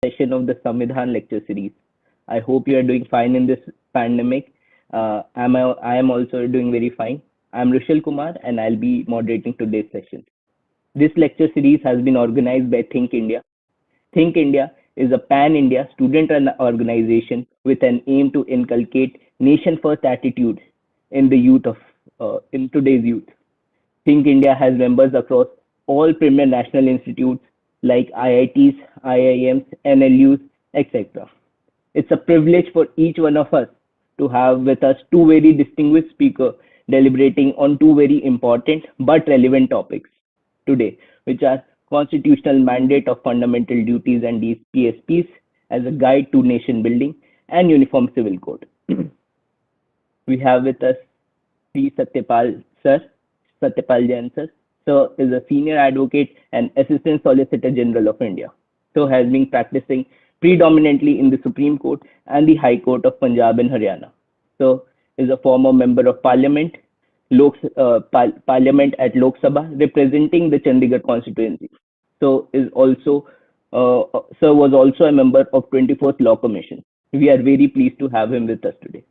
session of the Samvidhan Lecture Series. I hope you are doing fine in this pandemic. I am also doing very fine. I'm Rushil Kumar and I'll be moderating today's session. This lecture series has been organized by Think India. Think India is a pan-India student-run organization with an aim to inculcate nation-first attitudes in the youth of in today's youth. Think India has members across all premier national institutes like IITs, IIMs, NLUs, etc. It's a privilege for each one of us to have with us two very distinguished speakers deliberating on two very important but relevant topics today, which are constitutional mandate of fundamental duties and PSPs as a guide to nation building and uniform civil code. We have with us Sri Satya Pal Jain sir. Sir is a senior advocate and assistant solicitor general of India. So has been practicing predominantly in the Supreme Court and the High Court of Punjab and Haryana. So is a former member of Parliament, Parliament at Lok Sabha, representing the Chandigarh constituency. So is also Sir was also a member of 24th Law Commission. We are very pleased to have him with us today.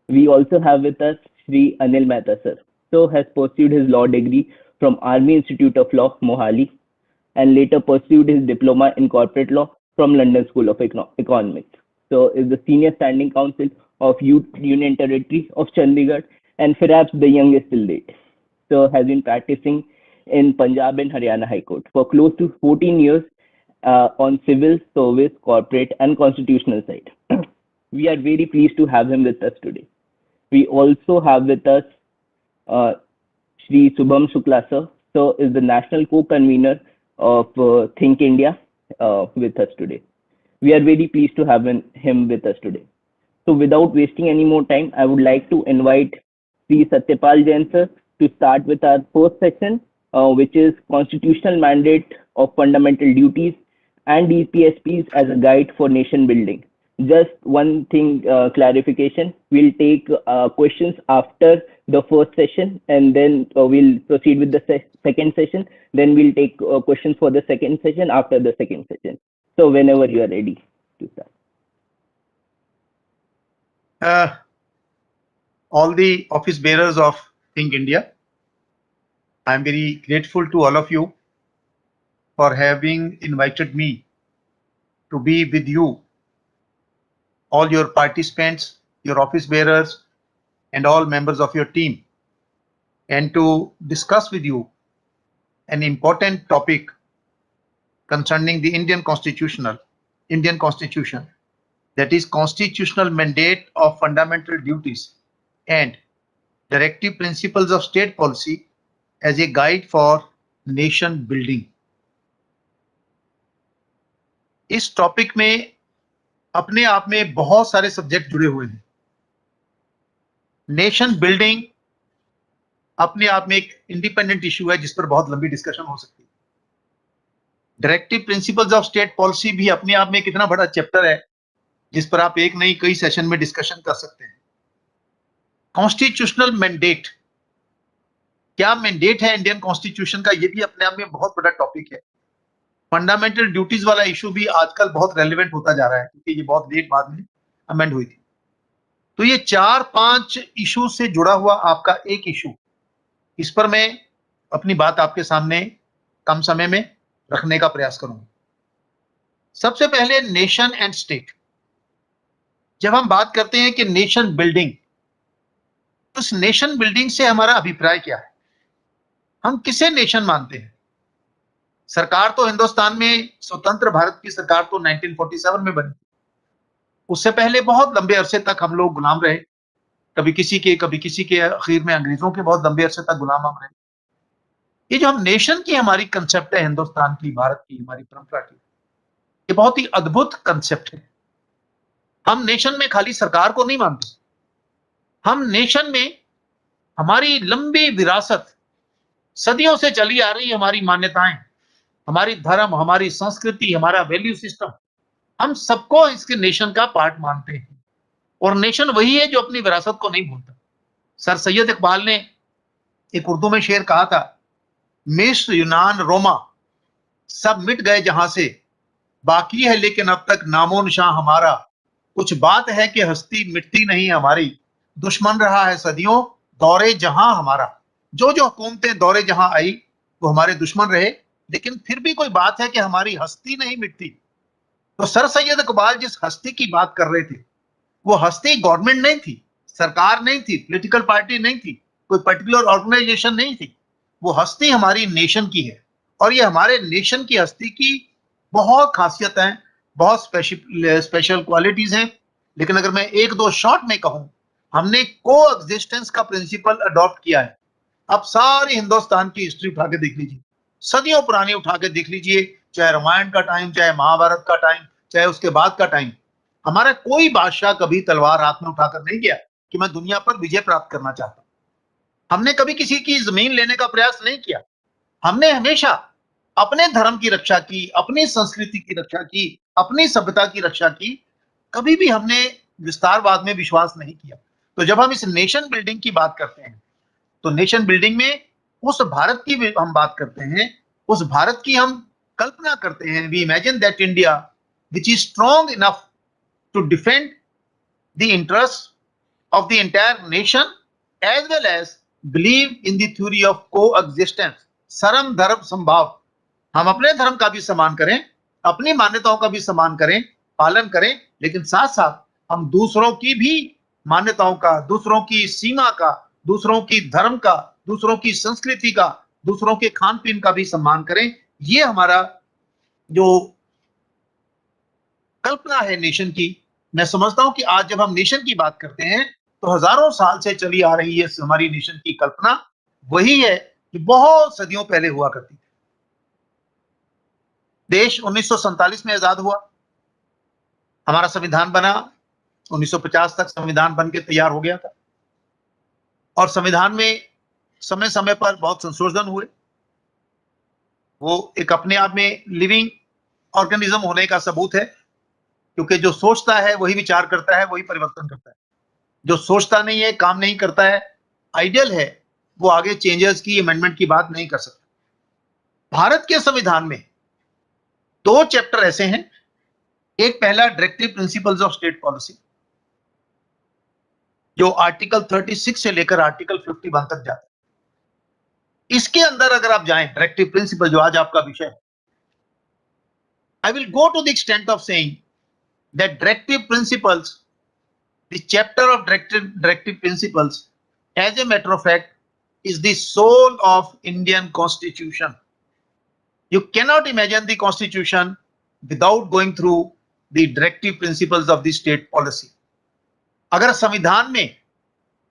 We also have with us Sri Anil Mehta sir. So has pursued his law degree from Army Institute of Law, Mohali, and later pursued his diploma in corporate law from London School of Economics. So is the senior standing counsel of Youth Union Territory of Chandigarh and perhaps the youngest till date. So has been practicing in Punjab and Haryana High Court for close to 14 years on civil, service, corporate and constitutional side. We are very pleased to have him with us today. We also have with us Shri Subham Shukla sir. So is the national co-convener of Think India with us today. We are very pleased to have him with us today. So without wasting any more time, I would like to invite Sri Satya Pal Jain sir to start with our first session, which is constitutional mandate of fundamental duties and DPSPs as a guide for nation building. Just one thing, clarification, we'll take questions after the first session and then we'll proceed with the second session. Then we'll take questions for the second session after the second session. So whenever you are ready to start. All the office bearers of Think India, I'm very grateful to all of you for having invited me to be with you, all your participants, your office bearers, and all members of your team, and to discuss with you an important topic concerning the Indian Constitution, that is constitutional mandate of fundamental duties and directive principles of state policy as a guide for nation building. इस topic में अपने आप में बहुत सारे subject जुड़े हुए हैं. नेशन बिल्डिंग अपने आप में एक इंडिपेंडेंट इशू है जिस पर बहुत लंबी डिस्कशन हो सकती है. Directive principles of state policy भी अपने आप में कितना बड़ा चैप्टर है जिस पर आप एक नहीं कई सेशन में डिस्कशन कर सकते हैं. कॉन्स्टिट्यूशनल मैंडेट, क्या मैंडेट है इंडियन कॉन्स्टिट्यूशन का, ये भी अपने आप में बहुत बड़ा टॉपिक है. फंडामेंटल ड्यूटीज वाला इशू भी आजकल बहुत रेलेवेंट होता जा रहा है क्योंकि ये बहुत लेट बाद में अमेंड हुई थी. तो ये 4-5 इशू से जुड़ा हुआ आपका एक इशू, इस पर मैं अपनी बात आपके सामने कम समय में रखने का प्रयास करूंगा. सबसे पहले नेशन एंड स्टेट. जब हम बात करते हैं कि नेशन बिल्डिंग, तो इस नेशन बिल्डिंग से हमारा अभिप्राय क्या है, हम किसे नेशन मानते हैं. सरकार तो हिंदुस्तान में स्वतंत्र भारत की सरकार तो 1947 में बनी. उससे पहले बहुत लंबे अरसे तक हम लोग गुलाम रहे, कभी किसी के, आखिर में अंग्रेजों के बहुत लंबे अरसे तक गुलाम हम रहे. ये जो हम नेशन की हमारी कंसेप्ट है, हिंदुस्तान की, भारत की, हमारी परंपरा की, ये बहुत ही अद्भुत कंसेप्ट है. हम नेशन में खाली सरकार को नहीं मानते, हम नेशन में हमारी लंबी विरासत, सदियों से चली आ रही हमारी मान्यताएं, हमारी धर्म, हमारी संस्कृति, हमारा वैल्यू सिस्टम, हम सबको इसके नेशन का पार्ट मानते हैं. और नेशन वही है जो अपनी विरासत को नहीं भूलता. सर सैयद इकबाल ने एक उर्दू में शेर कहा था, मिस्र, यूनान, रोमा सब मिट गए जहां से, बाकी है लेकिन अब तक नामो निशान हमारा, कुछ बात है कि हस्ती मिटती नहीं हमारी, दुश्मन रहा है सदियों दौरे जहां हमारा। जो जो हुकूमतें दौरे जहां आई वो हमारे दुश्मन रहे, लेकिन फिर भी कोई बात है कि हमारी हस्ती नहीं मिटती। तो सर सैयद इकबाल जिस हस्ती की बात कर रहे थे, वो हस्ती गवर्नमेंट नहीं थी, सरकार नहीं थी, पॉलिटिकल पार्टी नहीं थी, कोई पर्टिकुलर ऑर्गेनाइजेशन नहीं थी। वो हस्ती हमारी नेशन की है, और ये हमारे नेशन की हस्ती की बहुत खासियत है, बहुत स्पेशल क्वालिटीज हैं। लेकिन अगर मैं एक दो शॉर्ट में कहूं, हमने को एग्जिस्टेंस का प्रिंसिपल अडॉप्ट किया है। आप सारी हिंदुस्तान की हिस्ट्री उठा के देख लीजिए, सदियों पुरानी उठा के देख लीजिए, चाहे रामायण का टाइम, चाहे महाभारत का टाइम, चाहे उसके बाद का टाइम। हमारा कोई बादशाह कभी तलवार हाथ में उठाकर नहीं गया कि मैं दुनिया पर विजय प्राप्त करना चाहता हूं। हमने कभी किसी की जमीन लेने का प्रयास नहीं किया। हमने हमेशा अपने धर्म की रक्षा की, अपनी संस्कृति की रक्षा की, अपनी सभ्यता की रक्षा की। कभी भी हमने विस्तारवाद में विश्वास नहीं किया। तो जब हम इस नेशन बिल्डिंग की बात करते हैं, तो नेशन बिल्डिंग में उस भारत की हम बात करते हैं, उस भारत की हम कल्पना करते हैं। We imagine that India which is strong enough to defend the interests of the entire nation, as well as believe in the theory of coexistence, सरम धर्म संभाव। हम अपने धर्म का भी सम्मान करें, अपनी मान्यताओं का भी सम्मान करें, पालन करें, लेकिन साथ साथ हम दूसरों की भी मान्यताओं का, दूसरों की सीमा का, दूसरों की धर्म का, दूसरों की संस्कृति का, दूसरों के खान पीन का भी सम्मान करें। ये हमारा जो कल्पना है नेशन की। मैं समझता हूं कि आज जब हम नेशन की बात करते हैं, तो हजारों साल से चली आ रही है हमारी नेशन की कल्पना वही है कि बहुत सदियों पहले हुआ करती थी। देश 1947 में आजाद हुआ, हमारा संविधान बना, 1950 तक संविधान बन के तैयार हो गया था, और संविधान में समय समय पर बहुत संशोधन हुए। वो एक अपने आप में लिविंग ऑर्गेनिज्म होने का सबूत है, क्योंकि जो सोचता है वही विचार करता है, वही परिवर्तन करता है। जो सोचता नहीं है, काम नहीं करता है, आइडियल है, वो आगे चेंजेस की, अमेंडमेंट की बात नहीं कर सकता। भारत के संविधान में दो चैप्टर ऐसे हैं। एक पहला directive principles of state policy, जो आर्टिकल 36 से लेकर आर्टिकल 51 तक जाता है। इसके अंदर अगर आप जाएं, डायरेक्टिव प्रिंसिपल जो आज आपका विषय है, I will go to the extent of saying that directive principles, the chapter of directive principles, as a matter of fact, is the soul of Indian Constitution. You cannot imagine the Constitution without going through the directive principles of the state policy. अगर संविधान में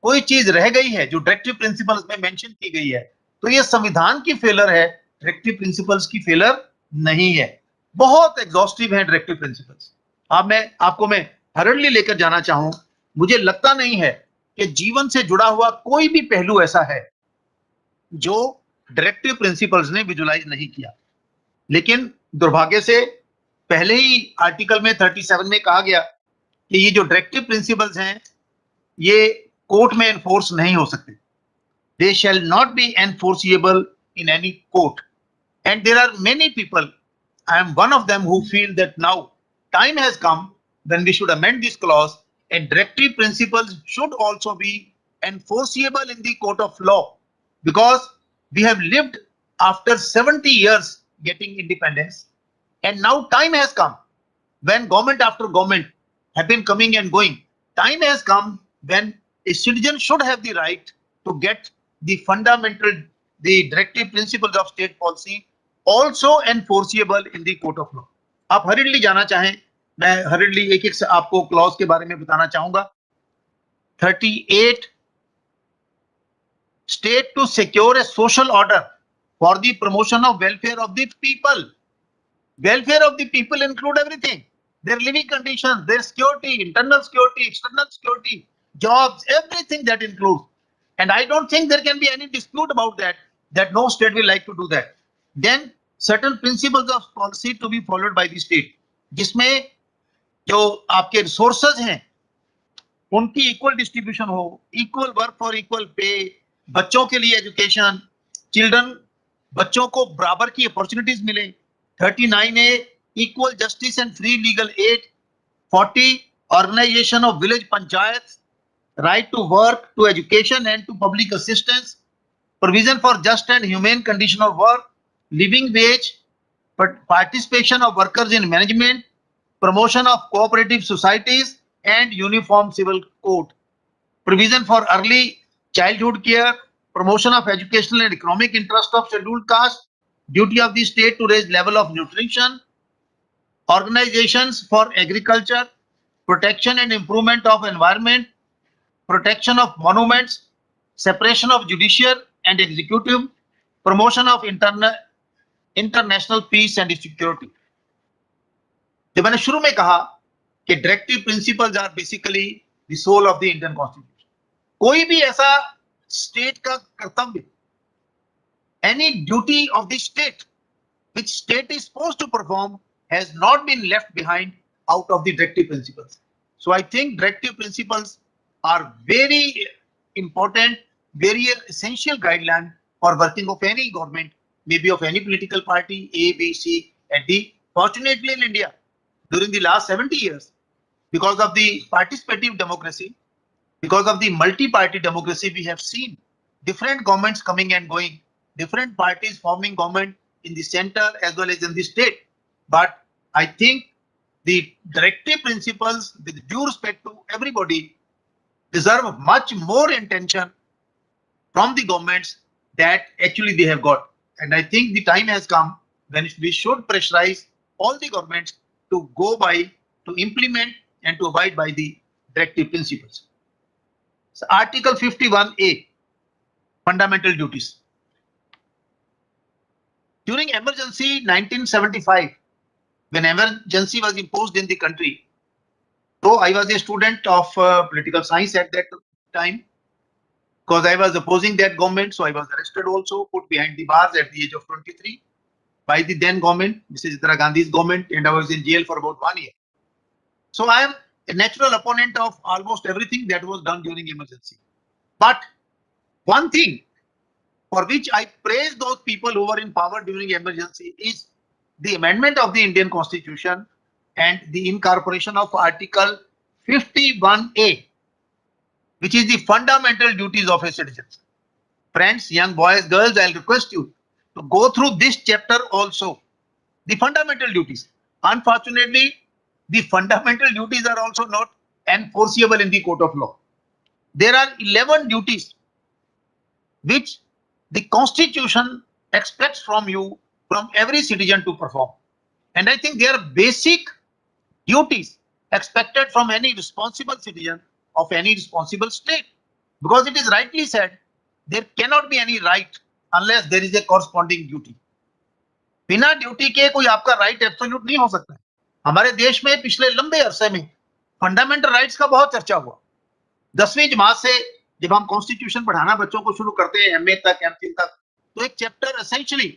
कोई चीज रह गई है जो directive principles में मेंशन की गई है, तो ये संविधान की फेलर है, डायरेक्टिव प्रिंसिपल्स की फेलर नहीं है। बहुत एग्जॉस्टिव है डायरेक्टिव प्रिंसिपल्स। आपको मैं हरडली लेकर जाना चाहूं, मुझे लगता नहीं है कि जीवन से जुड़ा हुआ कोई भी पहलू ऐसा है जो डायरेक्टिव प्रिंसिपल्स ने विजुलाइज नहीं किया। लेकिन दुर्भाग्य से पहले ही आर्टिकल में 37 में कहा गया कि ये जो डायरेक्टिव प्रिंसिपल्स हैं, ये कोर्ट में एनफोर्स नहीं हो सकते। They shall not be enforceable in any court, and there are many people, I am one of them, who feel that now time has come when we should amend this clause, and directive principles should also be enforceable in the court of law, because we have lived after 70 years getting independence, and now time has come when government after government have been coming and going. Time has come when a citizen should have the right to get the fundamental, the directive principles of state policy also enforceable in the court of law. आप हरिडली जाना चाहें, मैं हरिडली एक एक से आपको clause के बारे में बताना चाहूंगा। 38, state to secure a social order for the promotion of welfare of the people. Welfare of the people include everything, their living conditions, their security, internal security, external security, jobs, everything that includes. And I don't think there can be any dispute about that, that no state will like to do that. Then certain principles of policy to be followed by the state, जिसमें जो आपके resources हैं उनकी equal distribution हो, equal work for equal pay, बच्चों के लिए education, children, बच्चों को बराबर की अपॉर्चुनिटीज मिले। 39A equal justice and free legal aid. 40, organization of village panchayats, right to work, to education and to public assistance, provision for just and humane condition of work, living wage, participation of workers in management, promotion of cooperative societies and uniform civil code, provision for early childhood care, promotion of educational and economic interest of scheduled caste, duty of the state to raise level of nutrition, organizations for agriculture, protection and improvement of environment, protection of monuments, separation of judicial and executive, promotion of international peace and security. जब मैंने शुरू में कहा कि directive principles are basically the soul of the Indian constitution, कोई भी ऐसा state का कर्तव्य, any duty of the state which state is supposed to perform has not been left behind out of the directive principles. So I think directive principles are very important, very essential guideline for working of any government, maybe of any political party, A, B, C, and D. Fortunately in India, during the last 70 years, because of the participative democracy, because of the multi-party democracy, we have seen different governments coming and going, different parties forming government in the center as well as in the state. But I think the directive principles, with due respect to everybody, deserve much more attention from the governments that actually they have got. And I think the time has come when we should pressurize all the governments to go by, to implement and to abide by the directive principles. So Article 51A, fundamental duties. During emergency 1975, when emergency was imposed in the country, though I was a student of political science at that time, because I was opposing that government, so I was arrested also, put behind the bars at the age of 23 by the then government, Mrs. Indira Gandhi's government, and I was in jail for about 1 year. So I am a natural opponent of almost everything that was done during emergency. But one thing for which I praise those people who were in power during emergency is the amendment of the Indian Constitution and the incorporation of Article 51A, which is the fundamental duties of a citizen. Friends, young boys, girls, I'll request you to go through this chapter also, the fundamental duties. Unfortunately, the fundamental duties are also not enforceable in the court of law. There are 11 duties which the Constitution expects from you, from every citizen to perform. And I think they are basic duties expected from any responsible citizen of any responsible state. Because it is rightly said, there cannot be any right unless there is a corresponding duty. बिना duty के कोई आपका right absolute नहीं हो सकता। हमारे देश में पिछले लंबे अरसे में फंडामेंटल राइट्स का बहुत चर्चा हुआ। 10वीं जमात से जब हम कॉन्स्टिट्यूशन पढ़ाना बच्चों को शुरू करते हैं, एमए तक, एमफिल तक, तो एक चैप्टर एसेंशियली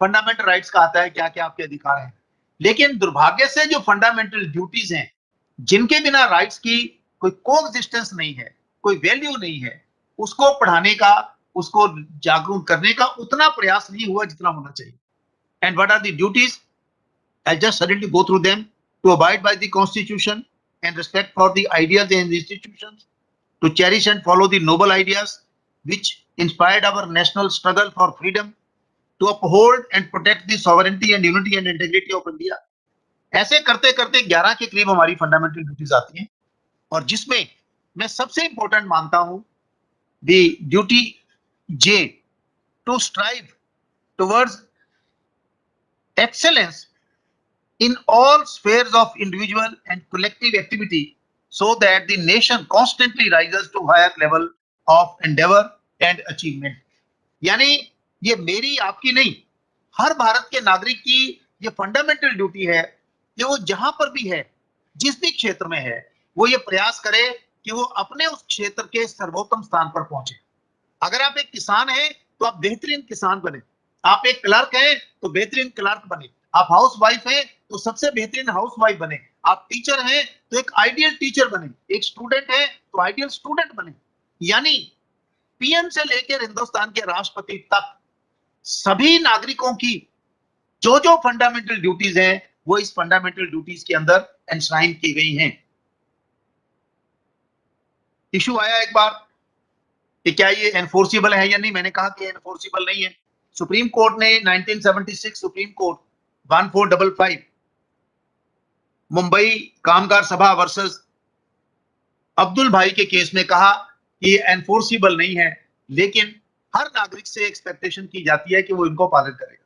फंडामेंटल राइट्स का आता है, क्या क्या आपके अधिकार हैं। लेकिन दुर्भाग्य से जो फंडामेंटल ड्यूटीज हैं, जिनके बिना राइट्स की कोई कोएग्जिस्टेंस नहीं है, कोई वैल्यू नहीं है, उसको पढ़ाने का, उसको जागरूक करने का उतना प्रयास नहीं हुआ जितना होना चाहिए। And what are the duties? I'll just suddenly go through them. To abide by the Constitution and respect for the ideas and institutions, to cherish and follow the noble ideas which inspired our national struggle for freedom, to uphold and protect the sovereignty and unity and integrity of India. ऐसे करते करते 11 के करीब हमारी fundamental duties आती हैं, और जिसमें मैं सबसे इंपॉर्टेंट मानता हूं the duty J, to strive towards excellence in all spheres of individual and collective activity, so that the nation constantly rises to higher level of endeavor and achievement. यानी ये मेरी आपकी नहीं, हर भारत के नागरिक की ये फंडामेंटल ड्यूटी है कि वो जहां पर भी है, जिस भी क्षेत्र में है, वो ये प्रयास करे कि वो अपने उस क्षेत्र के सर्वोत्तम स्थान पर पहुंचे। अगर आप एक किसान हैं तो आप बेहतरीन किसान बने, आप एक क्लर्क हैं तो बेहतरीन क्लर्क बने, आप हाउस वाइफ हैं तो सबसे बेहतरीन हाउस वाइफ बने, आप टीचर हैं तो एक आइडियल टीचर बने, एक स्टूडेंट है तो आइडियल स्टूडेंट बने। यानी पीएम से लेकर हिंदुस्तान के राष्ट्रपति तक सभी नागरिकों की जो जो फंडामेंटल ड्यूटीज हैं वो इस फंडामेंटल ड्यूटीज के अंदर एनश्राइन की गई हैं। इशू आया एक बार कि क्या ये एनफोर्सिबल है या नहीं। मैंने कहा कि एनफोर्सिबल नहीं है। सुप्रीम कोर्ट ने 1976 सुप्रीम कोर्ट 1455 मुंबई कामगार सभा वर्सेस अब्दुल भाई के केस में कहा कि ये एनफोर्सिबल नहीं है, लेकिन हर नागरिक से एक्सपेक्टेशन की जाती है कि वो इनको पालन करेगा।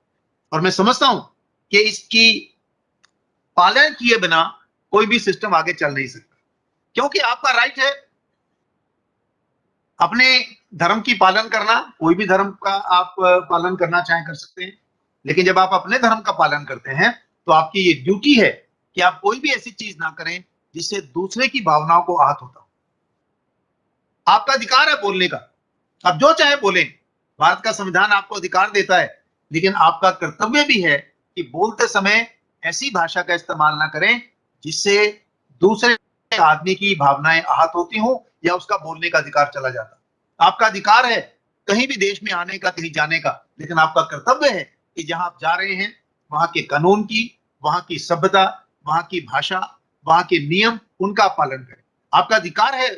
और मैं समझता हूं कि इसकी पालन किए बिना कोई भी सिस्टम आगे चल नहीं सकता, क्योंकि आपका राइट है अपने धर्म की पालन करना। कोई भी धर्म का आप पालन करना चाहे कर सकते हैं, लेकिन जब आप अपने धर्म का पालन करते हैं तो आपकी ये ड्यूटी है कि आप कोई भी ऐसी चीज ना करें जिससे दूसरे की भावनाओं को आहत होता हो। आपका अधिकार है बोलने का, आप जो चाहे बोलें, भारत का संविधान आपको अधिकार देता है, लेकिन आपका कर्तव्य भी है कि बोलते समय ऐसी भाषा का इस्तेमाल ना करें जिससे दूसरे आदमी की भावनाएं आहत होती हों या उसका बोलने का अधिकार चला जाता। आपका अधिकार है कहीं भी देश में आने का, कहीं जाने का, लेकिन आपका कर्तव्य है कि जहां आप जा रहे हैं वहां के कानून की, वहां की सभ्यता, वहां की भाषा, वहां के नियम, उनका पालन करें। आपका अधिकार है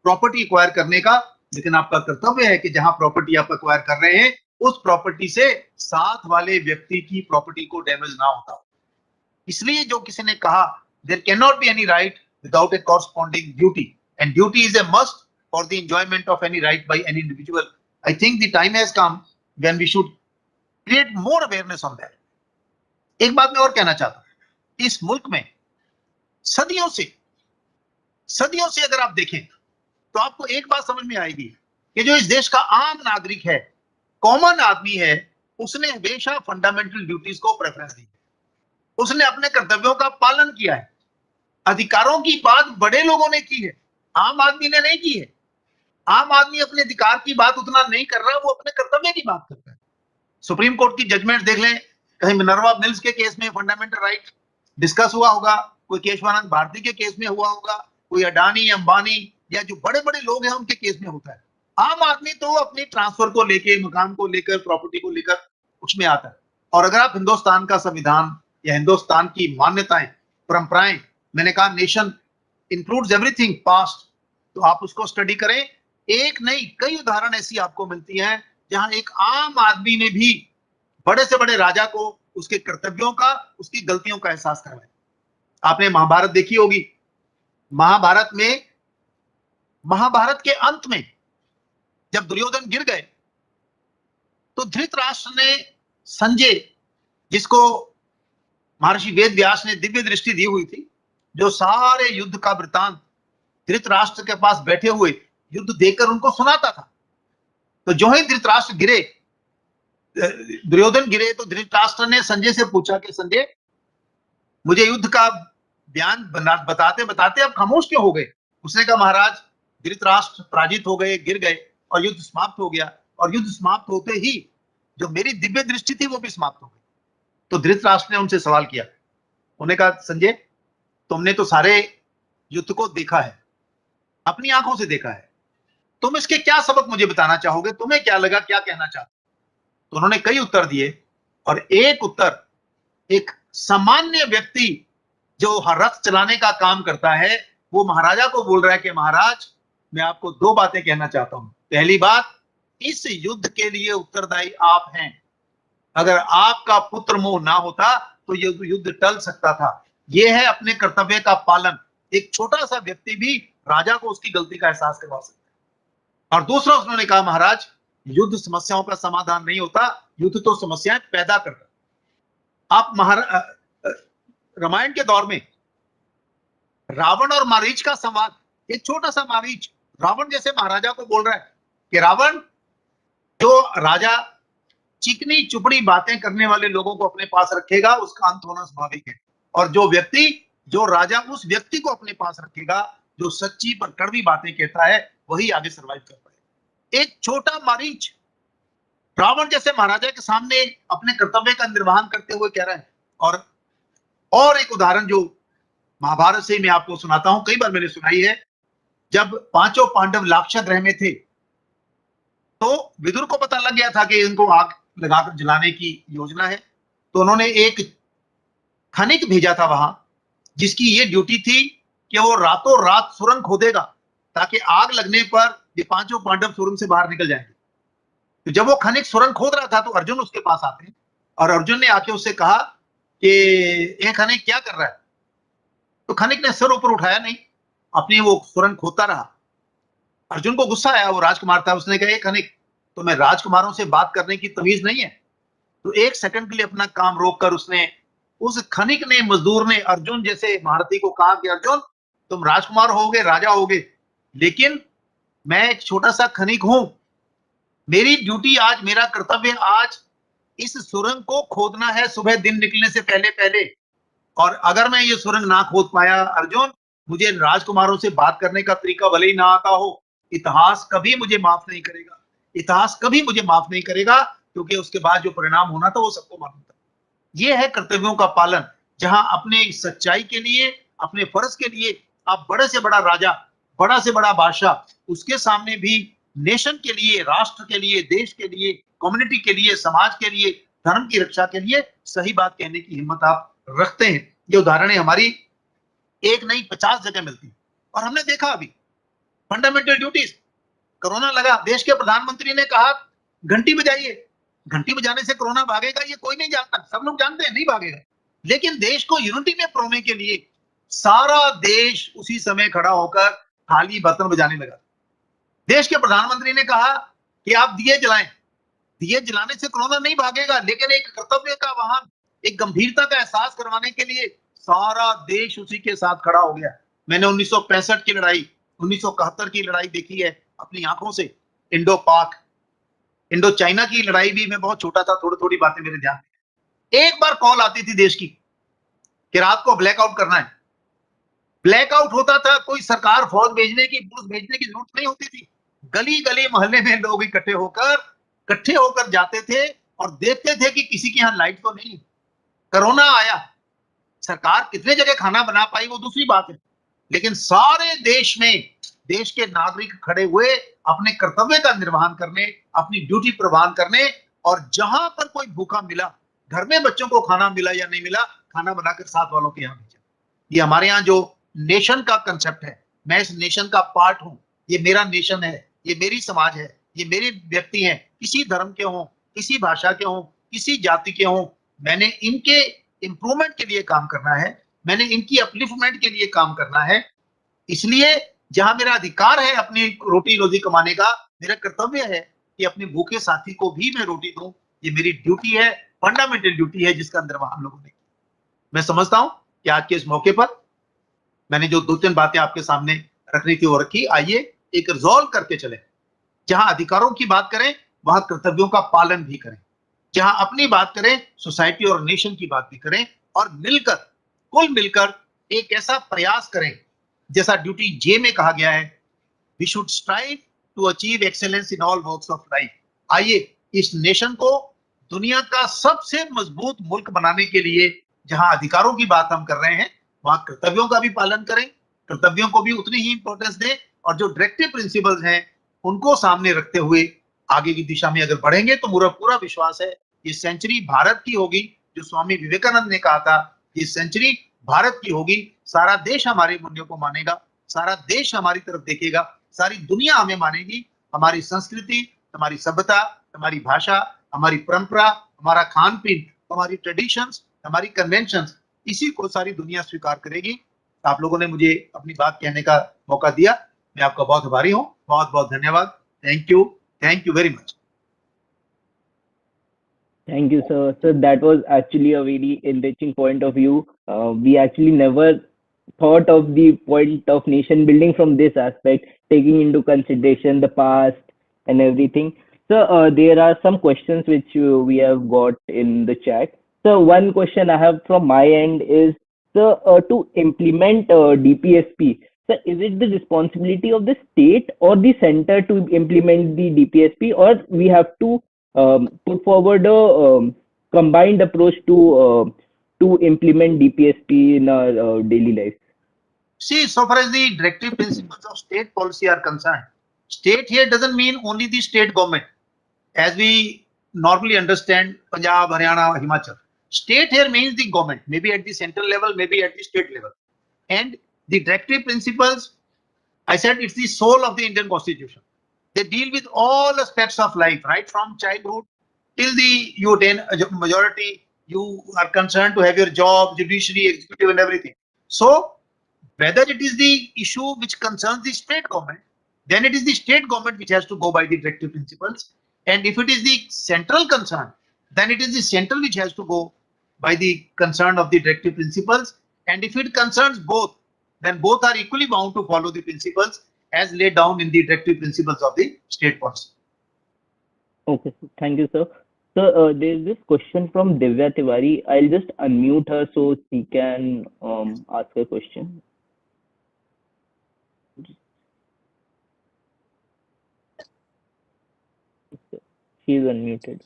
प्रॉपर्टी एक्वायर करने का, लेकिन आपका कर्तव्य है कि जहां प्रॉपर्टी आप एक्वायर कर रहे हैं उस प्रॉपर्टी से साथ वाले व्यक्ति की प्रॉपर्टी को डैमेज ना होता। इसलिए जो किसी ने कहा there can not be any right without a corresponding duty, and duty is a must for the enjoyment of any right by any individual. I think the time has come when we should create more awareness on that. एक बात मैं और कहना चाहता हूं, इस मुल्क में सदियों से अगर आप देखें तो आपको एक बात समझ में आएगी कि जो इस देश का आम नागरिक है, कॉमन आदमी है, उसने हमेशा फंडामेंटल ड्यूटीज को प्रेफरेंस दी, उसने अपने कर्तव्यों का पालन किया है। अधिकारों की बात बड़े लोगों ने की है, आम आदमी ने नहीं की है। आम आदमी अपने अधिकार की बात उतना नहीं कर रहा, वो अपने कर्तव्य की बात करता है। सुप्रीम कोर्ट की जजमेंट देख लें, कहीं मिनर्वा मिल्स के केस में फंडामेंटल राइट डिस्कस हुआ होगा, कोई केशवानंद भारती के केस में हुआ होगा, कोई अडानी अंबानी या जो बड़े बड़े लोग हैं उनके केस में होता है। आम आदमी तो अपनी ट्रांसफर को लेकर, मकान को लेकर, प्रॉपर्टी को लेकर उसमें आता है। और अगर आप हिंदुस्तान का संविधान या हिंदुस्तान की मान्यताएं, परंपराएं, मैंने कहा नेशन इंक्लूड्स एवरीथिंग पास्ट, तो आप उसको स्टडी करें। एक नहीं कई उदाहरण ऐसी आपको मिलती हैं जहां एक आम आदमी ने भी बड़े से बड़े राजा को उसके कर्तव्यों का, उसकी गलतियों का एहसास करवाया। आपने महाभारत देखी होगी। महाभारत के अंत में जब दुर्योधन गिर गए तो धृतराष्ट्र ने संजय, जिसको महर्षि वेद व्यास ने दिव्य दृष्टि दी हुई थी, जो सारे युद्ध का वृतांत धृतराष्ट्र के पास बैठे हुए युद्ध देकर उनको सुनाता था, तो जो ही धृतराष्ट्र गिरे, दुर्योधन गिरे, तो धृतराष्ट्र ने संजय से पूछा कि संजय, मुझे युद्ध का बयान बताते बताते अब खामोश क्यों हो गए? उसने कहा महाराज, धृतराष्ट्र पराजित हो गए, गिर गए और युद्ध समाप्त हो गया, और युद्ध समाप्त होते ही जो मेरी दिव्य दृष्टि थी वो भी समाप्त हो गई। तो धृतराष्ट्र ने उनसे सवाल किया, उन्होंने कहा संजय, तुमने तो सारे युद्ध को देखा है, अपनी आंखों से देखा है, तुम इसके क्या सबक मुझे बताना चाहोगे? तुम्हें क्या लगा, क्या कहना चाहते? तो उन्होंने कई उत्तर दिए, और एक उत्तर, एक सामान्य व्यक्ति जो रथ चलाने का काम करता है, वो महाराजा को बोल रहा है कि महाराज, मैं आपको दो बातें कहना चाहता हूं। पहली बात, इस युद्ध के लिए उत्तरदायी आप हैं। अगर आपका पुत्र मोह ना होता तो ये युद्ध टल सकता था। यह है अपने कर्तव्य का पालन। एक छोटा सा व्यक्ति भी राजा को उसकी गलती का एहसास करवा सकता है। और दूसरा, उन्होंने कहा महाराज, युद्ध समस्याओं का समाधान नहीं होता, युद्ध तो समस्याएं पैदा करता है। आप रामायण के दौर में रावण और मारीच का संवाद, एक छोटा सा मारीच रावण जैसे महाराजा को बोल रहा है कि रावण, जो राजा चिकनी चुपड़ी बातें करने वाले लोगों को अपने पास रखेगा उसका अंत होना स्वाभाविक है, और जो राजा उस व्यक्ति को अपने पास रखेगा जो सच्ची पर कड़वी बातें कहता है, वही आगे सर्वाइव कर पाएगा। एक छोटा मारीच रावण जैसे महाराजा के सामने अपने कर्तव्य का निर्वहन करते हुए कह रहा है। और एक उदाहरण जो महाभारत से मैं आपको सुनाता हूं, कई बार मैंने सुनाई है। जब पांचों पांडव लाक्षा ग्रह में थे तो विदुर को पता लग गया था कि इनको आग लगाकर जलाने की योजना है, तो उन्होंने एक खनिक भेजा था वहां, जिसकी ये ड्यूटी थी कि वो रातों रात सुरंग खोदेगा ताकि आग लगने पर ये पांचों पांडव सुरंग से बाहर निकल जाएंगे। तो जब वो खनिक सुरंग खोद रहा था तो अर्जुन उसके पास आते हैं और अर्जुन ने आके उससे कहा कि ये खनिक क्या कर रहा है? तो खनिक ने सर ऊपर उठाया नहीं, अपनी वो सुरंग खोदता रहा। अर्जुन को गुस्सा आया, वो राजकुमार था, उसने कहा खनिक, तुम्हें राजकुमारों से बात करने की तमीज नहीं है? तो एक सेकंड के लिए अपना काम रोककर उसने, उस खनिक ने, मजदूर ने अर्जुन जैसे महारथी को कहा कि अर्जुन तुम राजकुमार होगे, राजा होगे, लेकिन मैं एक छोटा सा खनिक हूं। मेरी ड्यूटी आज, मेरा कर्तव्य आज इस सुरंग को खोदना है सुबह दिन निकलने से पहले पहले। और अगर मैं ये सुरंग ना खोद पाया अर्जुन, मुझे राजकुमारों से बात करने का तरीका भले ही ना आता हो, इतिहास कभी मुझे माफ नहीं करेगा। इतिहास कभी मुझे माफ नहीं करेगा, क्योंकि उसके बाद जो परिणाम होना था वो सबको मालूम था। ये है कर्तव्यों का पालन, जहां अपने सच्चाई के लिए, अपने फर्ज के लिए आप बड़े से बड़ा राजा, बड़ा से बड़ा बादशाह, उसके सामने भी नेशन के लिए, राष्ट्र के लिए, देश के लिए, कम्युनिटी के लिए, समाज के लिए, धर्म की रक्षा के लिए सही बात कहने की हिम्मत आप रखते हैं। ये उदाहरणें हमारी एक नहीं 50 जगह मिलती। और हमने देखा अभी फंडामेंटल ड्यूटीज, कोरोना लगा, देश के प्रधानमंत्री ने कहा घंटी बजाइए। घंटी बजाने से कोरोना भागेगा ये कोई नहीं जानता, सब लोग जानते हैं नहीं भागेगा। लेकिन देश को यूनिटी में प्रोने के लिए सारा देश उसी समय खड़ा होकर थाली बर्तन बजाने लगा। देश के प्रधानमंत्री ने कहा कि आप दिए जलाएं। दिए जलाने से कोरोना नहीं भागेगा, लेकिन एक कर्तव्य का वहां, एक गंभीरता का एहसास करवाने के लिए सारा देश उसी के साथ खड़ा हो गया। मैंने 1965 की लड़ाई, 1971 की लड़ाई देखी है अपनी आंखों से। इंडो पाक, इंडो चाइना की लड़ाई भी, मैं बहुत छोटा था, थोड़ी थोड़ी बातें मेरे ध्यान में। एक बार कॉल आती थी देश की कि रात को ब्लैकआउट करना है। ब्लैकआउट होता था, कोई सरकार फौज भेजने की, पुलिस भेजने की जरूरत नहीं होती थी। गली गली मोहल्ले में लोग इकट्ठे होकर जाते थे और देखते थे कि किसी के यहाँ लाइट तो नहीं। कोरोना आया, सरकार कितने जगह खाना बना पाई वो दूसरी बात है, लेकिन सारे देश में देश के नागरिक खड़े हुए अपने कर्तव्य का निर्वहन करने, अपनी ड्यूटी प्रवान करने। और जहां पर कोई भूखा मिला, घर में बच्चों को खाना मिला या नहीं मिला, खाना बनाकर साथ वालों के यहाँ भेजा। ये हमारे यहाँ जो नेशन का कंसेप्ट है, मैं इस नेशन का पार्ट हूं, ये मेरा नेशन है, ये मेरी समाज है, ये मेरे व्यक्ति हैं, किसी धर्म के हों, किसी भाषा के हों, किसी जाति के हों, मैंने इनके इंप्रूवमेंट के लिए काम करना है, मैंने इनकी अपलिफ्टमेंट के लिए काम करना है। इसलिए जहां मेरा अधिकार है अपनी रोटी रोजी कमाने का, मेरा कर्तव्य है कि अपने भूखे साथी को भी मैं रोटी दूं। ये मेरी ड्यूटी है, फंडामेंटल ड्यूटी है, जिसका निर्वहन लोगों ने। मैं समझता हूं कि आज के इस मौके पर मैंने जो 2-3 बातें आपके सामने रखनी थी वो रखी। आइए एक रिजॉल्व करके चले, जहां अधिकारों की बात करें वहां कर्तव्यों का पालन भी करें, जहां अपनी बात करें सोसाइटी और नेशन की बात भी करें, और मिलकर, कुल मिलकर एक ऐसा प्रयास करें जैसा ड्यूटी जे में कहा गया है, we should strive to achieve excellence in all works of life. आइए इस नेशन को दुनिया का सबसे मजबूत मुल्क बनाने के लिए, जहां अधिकारों की बात हम कर रहे हैं, वहां कर्तव्यों का भी पालन करें, कर्तव्यों को भी उतनी ही इंपॉर्टेंस दें, और जो डायरेक्टिव प्रिंसिपल्स हैं उनको सामने रखते हुए आगे की दिशा में अगर बढ़ेंगे तो मेरा पूरा विश्वास है ये सेंचुरी भारत की होगी। जो स्वामी विवेकानंद ने कहा था, ये सेंचुरी भारत की होगी। सारा देश हमारे मूल्यों को मानेगा, सारा देश हमारी तरफ देखेगा, सारी दुनिया हमें मानेगी। हमारी संस्कृति, हमारी सभ्यता, हमारी भाषा, हमारी परंपरा, हमारा खान पीन, हमारी ट्रेडिशंस, हमारी कन्वेंशंस, इसी को सारी दुनिया स्वीकार करेगी। आप लोगों ने मुझे अपनी बात कहने का मौका दिया, मैं आपका बहुत आभारी हूं। बहुत बहुत धन्यवाद। Thank you very much. Thank you, sir. So that was actually a very enriching point of view. We actually never thought of the point of nation building from this aspect, taking into consideration the past and everything. So there are some questions which we have got in the chat. So one question I have from my end is, so to implement DPSP, so is it the responsibility of the state or the center to implement the DPSP, or we have to put forward a combined approach to implement DPSP in our daily life? See, so far as the directive principles of state policy are concerned, state here doesn't mean only the state government as we normally understand Punjab, Haryana, Himachal. State here means the government, maybe at the central level, maybe at the state level. And the directive principles, I said it's the soul of the Indian Constitution. They deal with all aspects of life, right from childhood till you attain a majority. You are concerned to have your job, judiciary, executive, and everything. So whether it is the issue which concerns the state government, then it is the state government which has to go by the directive principles. And if it is the central concern, then it is the central which has to go by the concern of the directive principles. And if it concerns both, then both are equally bound to follow the principles as laid down in the directive principles of the state policy. Okay, thank you, sir. So there's this question from Divya Tiwari. I'll just unmute her so she can ask her question. She's unmuted.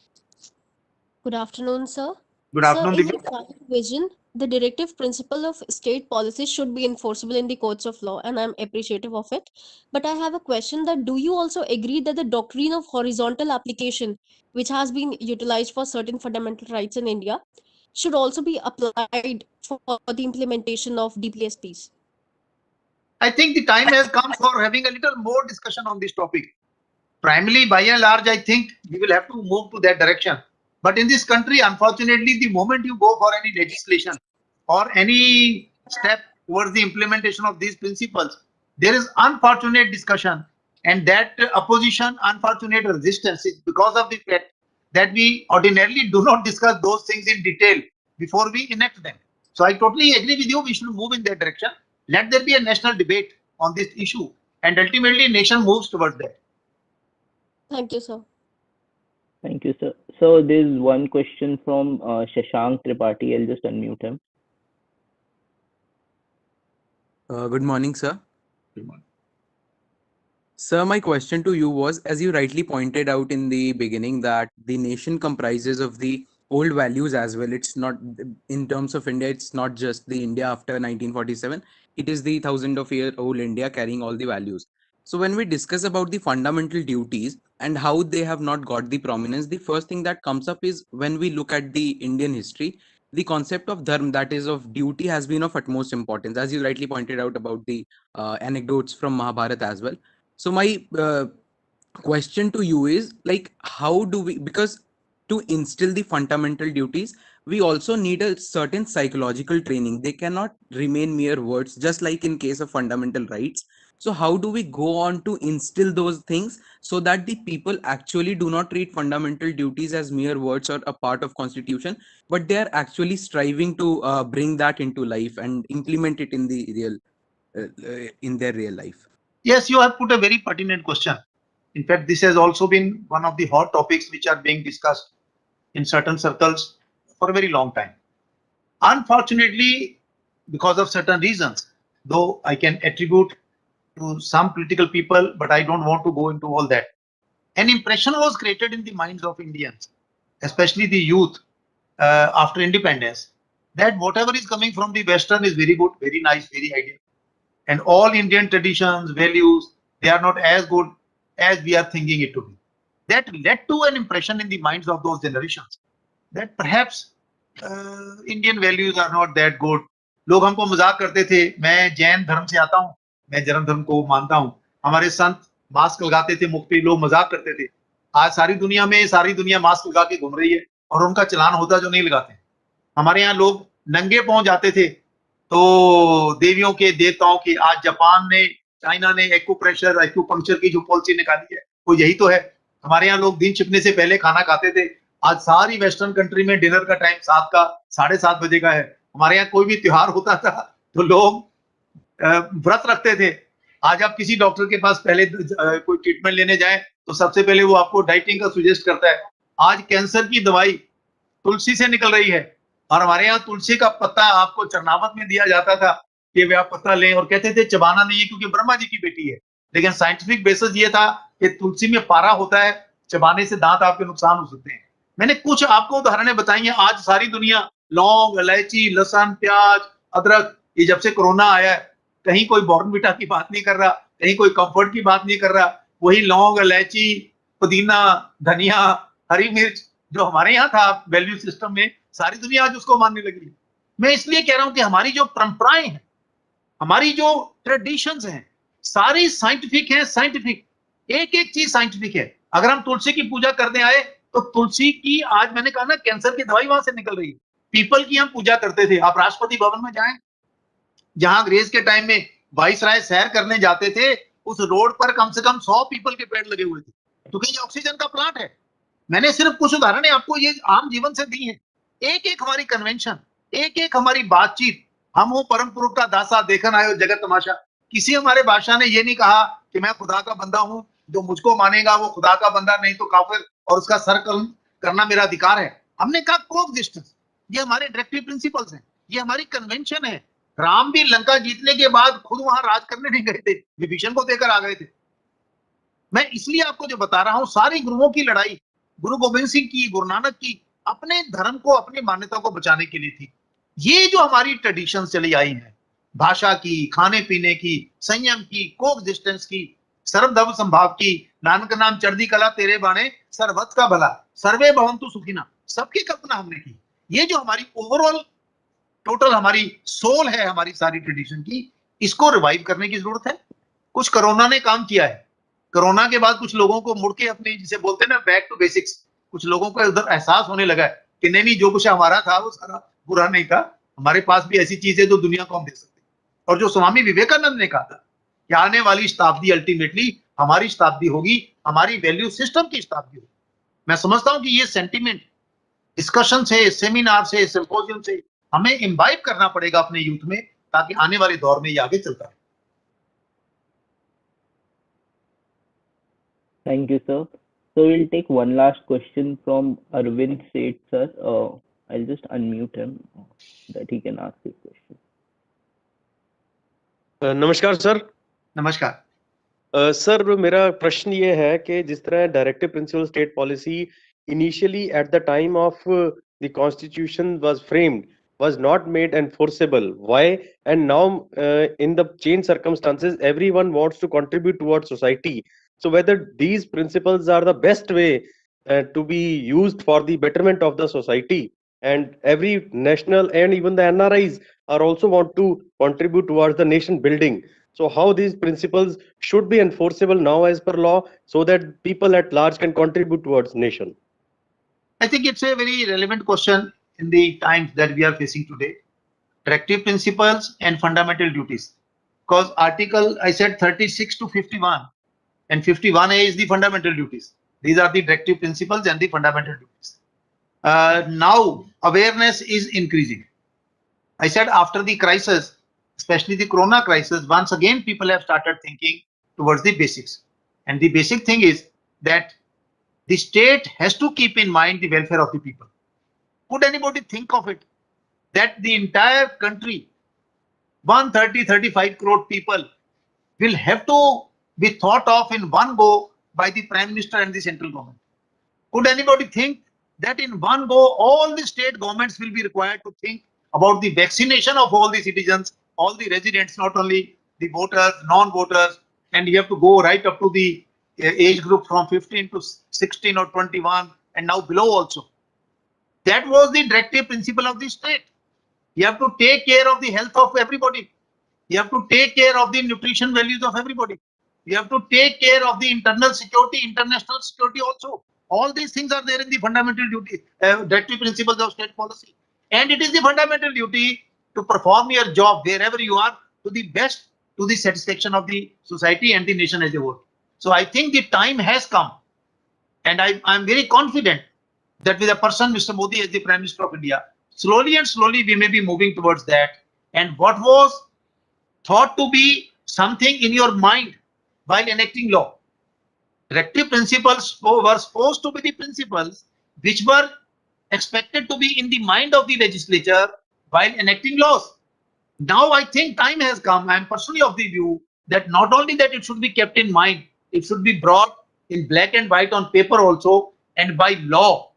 Good afternoon, sir. Good Sir, afternoon, in Divya. the current vision, the directive principle of state policies should be enforceable in the courts of law, and I'm appreciative of it. But I have a question that do you also agree that the doctrine of horizontal application, which has been utilized for certain fundamental rights in India, should also be applied for the implementation of DPSPs? I think the time has come for having a little more discussion on this topic. Primarily, by and large, I think we will have to move to that direction. But in this country, unfortunately, the moment you go for any legislation or any step towards the implementation of these principles, there is unfortunate discussion, and that opposition, unfortunate resistance is because of the fact that we ordinarily do not discuss those things in detail before we enact them. So I totally agree with you. We should move in that direction. Let there be a national debate on this issue, and ultimately, nation moves towards that. Thank you, sir. Thank you, sir. So there's one question from Shashank Tripathi. I'll just unmute him. Good morning, sir. Good morning. Sir, my question to you was, as you rightly pointed out in the beginning, that the nation comprises of the old values as well. It's not, in terms of India, it's not just the India after 1947. It is the thousand-of-year-old India carrying all the values. So when we discuss about the fundamental duties and how they have not got the prominence, the first thing that comes up is when we look at the Indian history, the concept of dharma, that is of duty, has been of utmost importance, as you rightly pointed out about the anecdotes from Mahabharata as well. So my question to you is, like, how do we, because to instill the fundamental duties, we also need a certain psychological training. They cannot remain mere words, just like in case of fundamental rights. So how do we go on to instill those things so that the people actually do not treat fundamental duties as mere words or a part of constitution, but they are actually striving to bring that into life and implement it in the real in their real life? Yes, you have put a very pertinent question. In fact, this has also been one of the hot topics which are being discussed in certain circles for a very long time. Unfortunately, because of certain reasons, though I can attribute to some political people, but I don't want to go into all that. An impression was created in the minds of Indians, especially the youth, after independence, that whatever is coming from the Western is very good, very nice, very ideal. And all Indian traditions, values, they are not as good as we are thinking it to be. That led to an impression in the minds of those generations that perhaps Indian values are not that good. लोग हमको मजाक करते थे, मैं जैन धर्म से आता हूँ, मैं जैन धर्म को मानता हूँ. हमारे संत मास्क लगाते थे, मुख पे लोग मजाक करते थे. आज सारी दुनिया मास्क लगा के घूम रही है और उनका चलान होता जो नहीं लगाते. हमारे यहाँ लोग नंगे पांव जाते थे तो देवियों के देवताओं की. आज जापान ने, चाइना ने एक्यूप्रेशर, एक्यूपंक्चर की जो पॉलिसी निकाली है वो यही तो है. हमारे यहाँ लोग दिन छिपने से पहले खाना खाते थे. आज सारी वेस्टर्न कंट्री में डिनर का टाइम 7 का 7:30 बजे का है. हमारे यहाँ कोई भी त्योहार होता था तो लोग व्रत रखते थे. आज आप किसी डॉक्टर के पास पहले कोई ट्रीटमेंट लेने जाए तो सबसे पहले वो आपको डाइटिंग का सुजेस्ट करता है. आज कैंसर की दवाई तुलसी से निकल रही है और हमारे यहाँ तुलसी का पत्ता आपको चरनावत में दिया जाता था कि वे आप पत्ता लें और कहते थे चबाना नहीं है क्योंकि ब्रह्मा जी की बेटी है. लेकिन साइंटिफिक बेसिस ये था कि तुलसी में पारा होता है, चबाने से दांत आपके नुकसान हो सकते हैं. मैंने कुछ आपको उदाहरणें बताई हैं. आज सारी दुनिया लौंग, इलायची, लहसुन, प्याज, अदरक, ये जब से कोरोना आया है कहीं कोई बॉर्नविटा की बात नहीं कर रहा, कहीं कोई कंफर्ट की बात नहीं कर रहा. वही लौंग, इलायची, पुदीना, धनिया, हरी मिर्च जो हमारे यहाँ था वैल्यू सिस्टम में, सारी दुनिया आज उसको मानने लगी है। मैं इसलिए कह रहा हूं कि हमारी जो परंपराएं हैं, हमारी जो ट्रेडिशंस हैं, सारी साइंटिफिक है, साइंटिफिक, एक एक चीज साइंटिफिक है। अगर हम तुलसी की पूजा करने आए तो तुलसी की, आज मैंने कहा ना, कैंसर की दवाई वहां से निकल रही है। पीपल की हम पूजा करते थे। आप राष्ट्रपति भवन में जाएं, जहां अंग्रेज के टाइम में वाइसराय सैर करने जाते थे, उस रोड पर कम से कम 100 पीपल के पेड़ लगे हुए थे, क्योंकि ये ऑक्सीजन का प्लांट है। मैंने सिर्फ कुछ उदाहरण आपको ये आम जीवन से दी है। एक एक हमारी कन्वेंशन, एक एक हमारी बातचीत, हम हो परम पुरुष का दासा, देखन आयो जगत तमाशा। किसी हमारे बादशाह ने ये नहीं कहा कि मैं खुदा का बंदा हूं, जो मुझको मानेगा वो खुदा का बंदा, नहीं तो काफिर, और उसका सर करना मेरा अधिकार है। हमने कहा कोएग्जिस्टेंस। ये हमारे डायरेक्टिव प्रिंसिपल्स हैं, ये हमारी कन्वेंशन है। राम भी लंका जीतने के बाद खुद वहां राज करने नहीं गए थे, विभीषण को देकर आ गए थे। मैं इसलिए आपको जो बता रहा हूं, सारी गुरुओं की लड़ाई, गुरु गोविंद सिंह की, गुरु नानक की, अपने धर्म को, अपनी मान्यता को बचाने के लिए थी। ये जो हमारी ट्रेडिशन चली आई है, भाषा की, खाने पीने की, संयम की, कोएग्जिस्टेंस की, सर्वधर्म संभाव की, नानक नाम चढ़दी कला तेरे बाणे, सर्वत्र का भला, सर्वे भवन्तु सुखिना, सबकी कल्पना हमने की। ये जो हमारी ओवरऑल टोटल हमारी सोल है, हमारी सारी ट्रेडिशन की, इसको रिवाइव करने की जरूरत है। कुछ कोरोना ने काम किया है। कोरोना के बाद कुछ लोगों को मुड़ के अपनी, जिसे बोलते हैं ना, बैक टू बेसिक्स, कुछ लोगों को उधर एहसास होने लगा है कि नहीं, जो कुछ हमारा था वो सारा बुरा नहीं था, हमारे पास भी ऐसी चीज है जो दुनिया को हम दे सकते हैं। और जो स्वामी विवेकानंद ने कहा था कि आने वाली शताब्दी अल्टीमेटली हमारी शताब्दी होगी, हमारी वैल्यू सिस्टम की शताब्दी होगी। मैं समझता हूं कि ये सेंटिमेंट डिस्कशन से, सेमिनार से, सिंपोजियम से हमें इम्बाइब करना पड़ेगा अपने यूथ में, ताकि आने वाले दौर में ये आगे चलता है। Thank you, sir. So we'll take one last question from Arvind Seth, sir. I'll just unmute him that he can ask his question. नमस्कार सर। नमस्कार। सर, मेरा प्रश्न ये है कि जिस तरह directive principle state policy initially at the time of the constitution was framed was not made enforceable. Why? And now in the changed circumstances, everyone wants to contribute towards society. So whether these principles are the best way to be used for the betterment of the society, and every national and even the NRIs are also want to contribute towards the nation building. So how these principles should be enforceable now as per law, so that people at large can contribute towards nation? I think it's a very relevant question in the times that we are facing today. Directive principles and fundamental duties. Because article, I said 36 to 51, and 51A is the fundamental duties. These are the directive principles and the fundamental duties. Now awareness is increasing. I said after the crisis, especially the corona crisis, once again people have started thinking towards the basics. And the basic thing is that the state has to keep in mind the welfare of the people. Could anybody think of it? That the entire country, 135 crore people, will have to be thought of in one go by the Prime Minister and the central government? Could anybody think that in one go all the state governments will be required to think about the vaccination of all the citizens, all the residents, not only the voters, non-voters, and you have to go right up to the age group from 15 to 16 or 21 and now below also. That was the directive principle of the state. You have to take care of the health of everybody. You have to take care of the nutrition values of everybody. You have to take care of the internal security, international security also. All these things are there in the fundamental duty, directive principles of state policy. And it is the fundamental duty to perform your job wherever you are to the best, to the satisfaction of the society and the nation as a whole. So I think the time has come, and I'm very confident that with a person, Mr. Modi, as the Prime Minister of India, slowly and slowly we may be moving towards that. And what was thought to be something in your mind while enacting law, directive principles were supposed to be the principles which were expected to be in the mind of the legislature while enacting laws. Now I think time has come. I am personally of the view that not only that it should be kept in mind, it should be brought in black and white on paper also, and by law.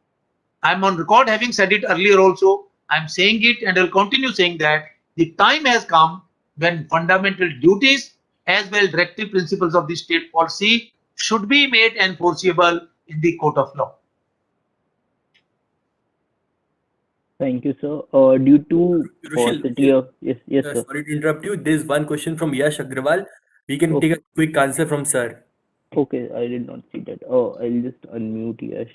I'm on record having said it earlier also. I'm saying it and I'll continue saying that the time has come when fundamental duties as well directive principles of the state policy should be made enforceable in the court of law. Thank you, sir. Due to paucity Rushil, of yes, sir. sorry to interrupt you. There's one question from Yash Agrawal. We can take Okay, a quick answer from sir. okay, I did not see that. Oh, I'll just unmute Yash.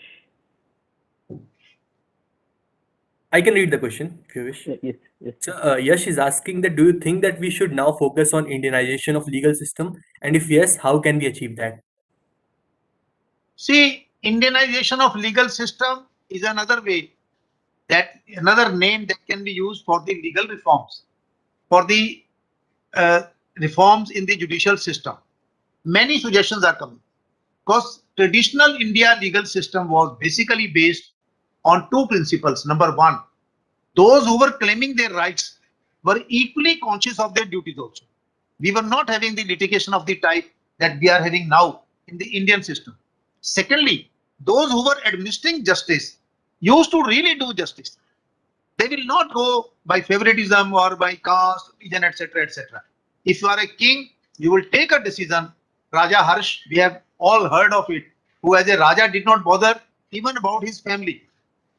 I can read the question if you wish. Yes, yes. So, Yash is asking that do you think that we should now focus on Indianization of legal system? And if yes, how can we achieve that? See, Indianization of legal system is another way, that another name that can be used for the legal reforms, for the uh, reforms in the judicial system. Many suggestions are coming because traditional India legal system was basically based on two principles. Number one, those who were claiming their rights were equally conscious of their duties also. We were not having the litigation of the type that we are having now in the Indian system. Secondly, those who were administering justice used to really do justice. They will not go by favoritism or by caste, religion, etc., etc. If you are a king, you will take a decision. Raja Harsh, we have all heard of it, who as a Raja did not bother even about his family.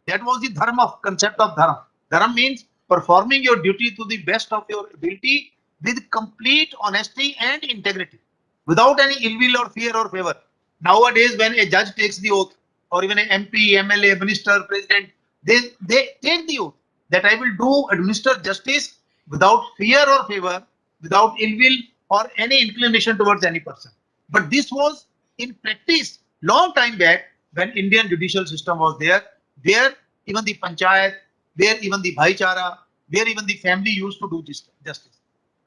That was the dharma, concept of dharma. Dharma means performing your duty to the best of your ability with complete honesty and integrity, without any ill will or fear or favor. Nowadays, when a judge takes the oath, or even an MP, MLA, minister, president, they take the oath that I will do administer justice without fear or favor, without ill will or any inclination towards any person. But this was in practice long time back when Indian judicial system was there, where even the panchayat, where even the bhaichara, where even the family used to do justice.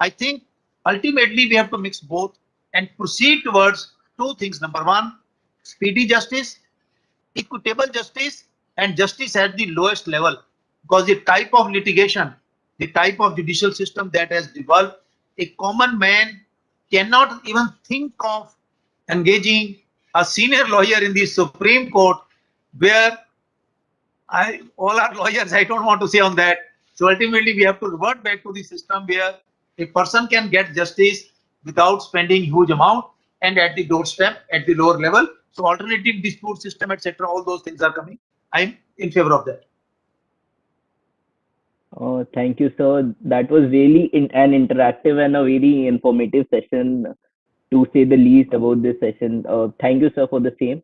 I think ultimately we have to mix both and proceed towards two things. Number one, speedy justice, equitable justice, and justice at the lowest level. Because the type of litigation, the type of judicial system that has developed, a common man cannot even think of engaging a senior lawyer in the Supreme Court, where all our lawyers, I don't want to say on that. So ultimately, we have to revert back to the system where a person can get justice without spending huge amount and at the doorstep at the lower level. So alternative dispute system, etc. All those things are coming. I'm in favor of that. Thank you, sir. That was really an interactive and a very informative session, to say the least, about this session. Thank you, sir, for the same.